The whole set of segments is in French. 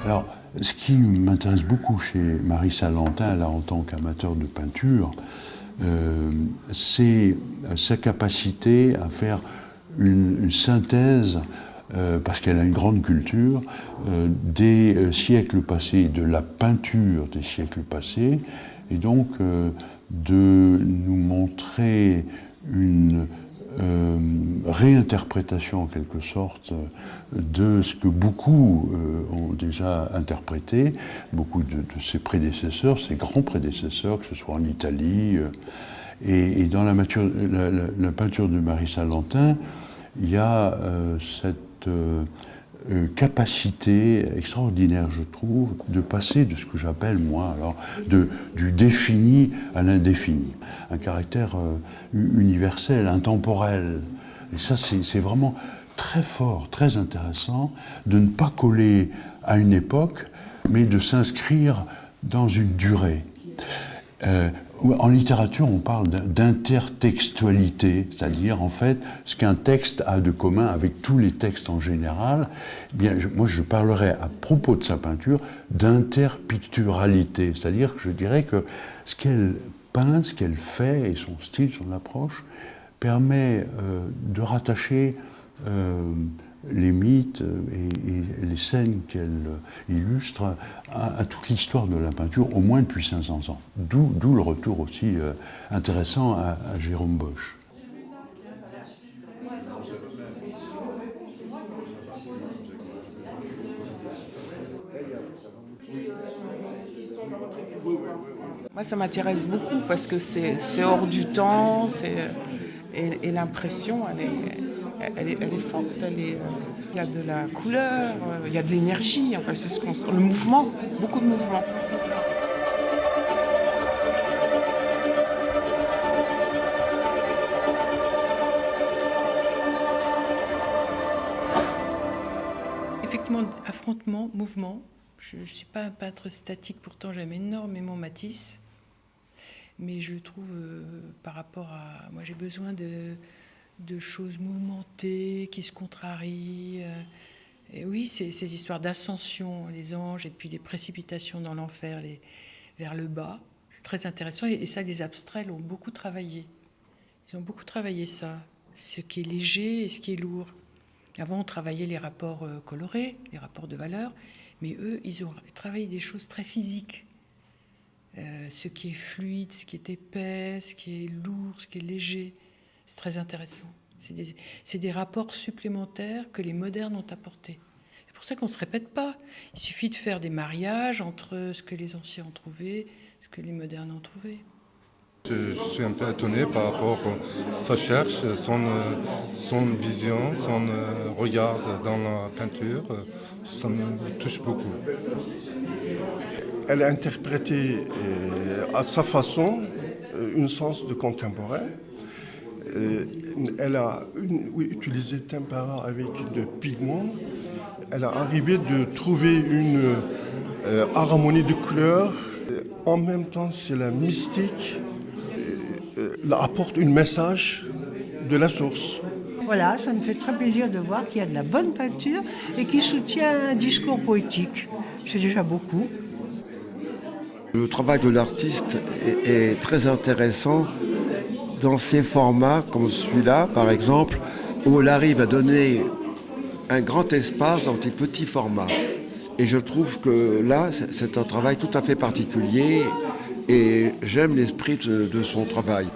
Alors, ce qui m'intéresse beaucoup chez Marisa Lantin, là, en tant qu'amateur de peinture, c'est sa capacité à faire une synthèse, parce qu'elle a une grande culture, des siècles passés, de la peinture des siècles passés, et donc de nous montrer une réinterprétation en quelque sorte de ce que beaucoup ont déjà interprété, beaucoup de ses prédécesseurs, ses grands prédécesseurs, que ce soit en Italie. Et dans la peinture de Marisa Lantin, il y a cette capacité extraordinaire, je trouve, de passer de ce que j'appelle, moi, alors, du défini à l'indéfini. Un caractère universel, intemporel. Et ça, c'est vraiment très fort, très intéressant de ne pas coller à une époque, mais de s'inscrire dans une durée. En littérature, on parle d'intertextualité, c'est-à-dire en fait ce qu'un texte a de commun avec tous les textes en général. Eh bien, moi, je parlerais à propos de sa peinture d'interpicturalité, c'est-à-dire que je dirais que ce qu'elle peint, ce qu'elle fait et son style, son approche permet de rattacher les mythes et les scènes qu'elle illustre à toute l'histoire de la peinture, au moins depuis 500 ans. D'où le retour aussi intéressant à Jérôme Bosch. Moi, ça m'intéresse beaucoup parce que c'est hors du temps, et l'impression, elle est forte. Il y a de la couleur, il y a de l'énergie. Enfin, c'est ce qu'on sent. Le mouvement, beaucoup de mouvement. Effectivement, affrontement, mouvement. Je ne suis pas un peintre statique, pourtant j'aime énormément Matisse. Mais je trouve, par rapport à... Moi, j'ai besoin de choses mouvementées, qui se contrarient. Et oui, ces histoires d'ascension, les anges, et puis les précipitations dans l'enfer, vers le bas. C'est très intéressant. Et ça, les abstraits l'ont beaucoup travaillé. Ils ont beaucoup travaillé ça. Ce qui est léger et ce qui est lourd. Avant, on travaillait les rapports colorés, les rapports de valeur. Mais eux, ils ont travaillé des choses très physiques. Ce qui est fluide, ce qui est épais, ce qui est lourd, ce qui est léger. C'est très intéressant. C'est des rapports supplémentaires que les modernes ont apportés. C'est pour ça qu'on ne se répète pas. Il suffit de faire des mariages entre ce que les anciens ont trouvé, ce que les modernes ont trouvé. Je suis un peu étonné par rapport à sa recherche, son vision, son regard dans la peinture. Ça me touche beaucoup. Elle a interprété à sa façon une sens de contemporain. Elle a utilisé tempéra avec de pigments. Elle a arrivé de trouver une harmonie de couleurs. En même temps, c'est la mystique. Elle apporte un message de la source. Voilà, ça me fait très plaisir de voir qu'il y a de la bonne peinture et qui soutient un discours poétique. C'est déjà beaucoup. Le travail de l'artiste est très intéressant dans ces formats comme celui-là, par exemple, où elle arrive à donner un grand espace dans des petits formats. Et je trouve que là, c'est un travail tout à fait particulier et j'aime l'esprit de son travail.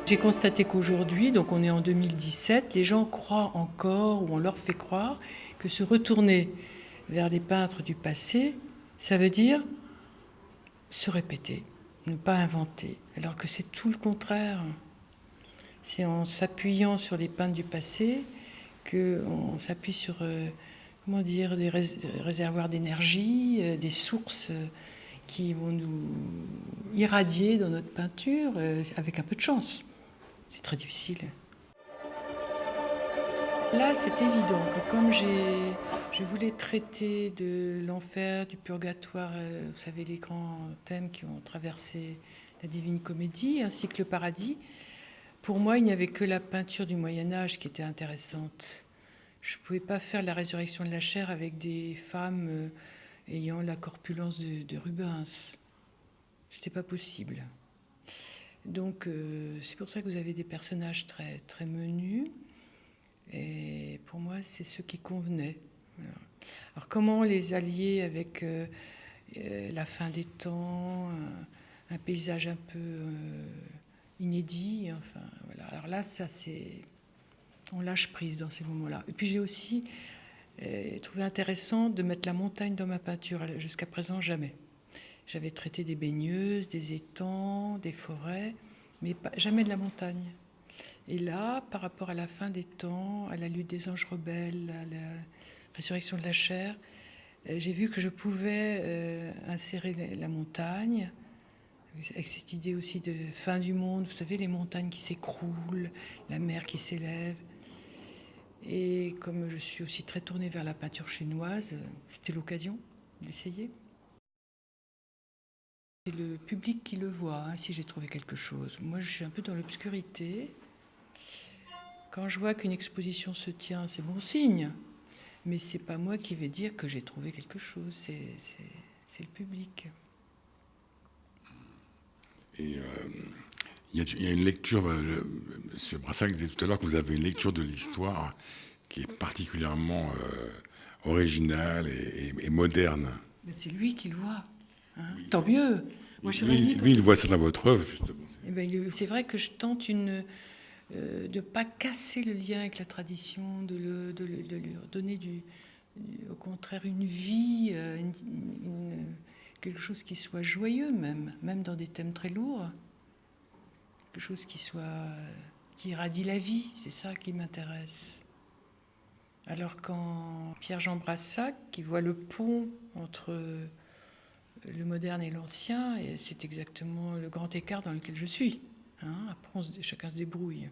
J'ai constaté qu'aujourd'hui, donc on est en 2017, les gens croient encore, ou on leur fait croire, que se retourner vers des peintres du passé, ça veut dire se répéter, ne pas inventer, alors que c'est tout le contraire. C'est en s'appuyant sur les peintres du passé qu'on s'appuie sur, comment dire, des réservoirs d'énergie, des sources qui vont nous irradier dans notre peinture avec un peu de chance. C'est très difficile. Là, c'est évident que comme je voulais traiter de l'enfer, du purgatoire, vous savez, les grands thèmes qui ont traversé la Divine Comédie, ainsi que le Paradis. Pour moi, il n'y avait que la peinture du Moyen-Âge qui était intéressante. Je ne pouvais pas faire la résurrection de la chair avec des femmes ayant la corpulence de Rubens. C'était pas possible. Donc, c'est pour ça que vous avez des personnages très, très menus. Et pour moi, c'est ce qui convenait. Voilà. Alors, comment les allier avec la fin des temps, un paysage un peu inédit, enfin, voilà. Alors là, ça, c'est... On lâche prise dans ces moments-là. Et puis, j'ai aussi trouvé intéressant de mettre la montagne dans ma peinture. Jusqu'à présent, jamais. J'avais traité des baigneuses, des étangs, des forêts, mais jamais de la montagne. Et là, par rapport à la fin des temps, à la lutte des anges rebelles, à la résurrection de la chair, j'ai vu que je pouvais insérer la montagne, avec cette idée aussi de fin du monde, vous savez, les montagnes qui s'écroulent, la mer qui s'élève. Et comme je suis aussi très tournée vers la peinture chinoise, c'était l'occasion d'essayer. C'est le public qui le voit, hein, si j'ai trouvé quelque chose. Moi, je suis un peu dans l'obscurité. Quand je vois qu'une exposition se tient, c'est bon signe. Mais c'est pas moi qui vais dire que j'ai trouvé quelque chose, c'est le public. Et il y a une lecture, M. Brassac disait tout à l'heure que vous avez une lecture de l'histoire qui est particulièrement originale et moderne. Ben c'est lui qui le voit. Hein. Oui. Tant mieux. Moi, je lui, il voit ça dans votre œuvre, justement. Eh ben, c'est vrai que je tente de ne pas casser le lien avec la tradition, de lui donner au contraire une vie, quelque chose qui soit joyeux même dans des thèmes très lourds. Quelque chose qui irradie la vie, c'est ça qui m'intéresse. Alors quand Pierre-Jean Brassac, qui voit le pont entre le moderne et l'ancien, et c'est exactement le grand écart dans lequel je suis. Hein, après, chacun se débrouille.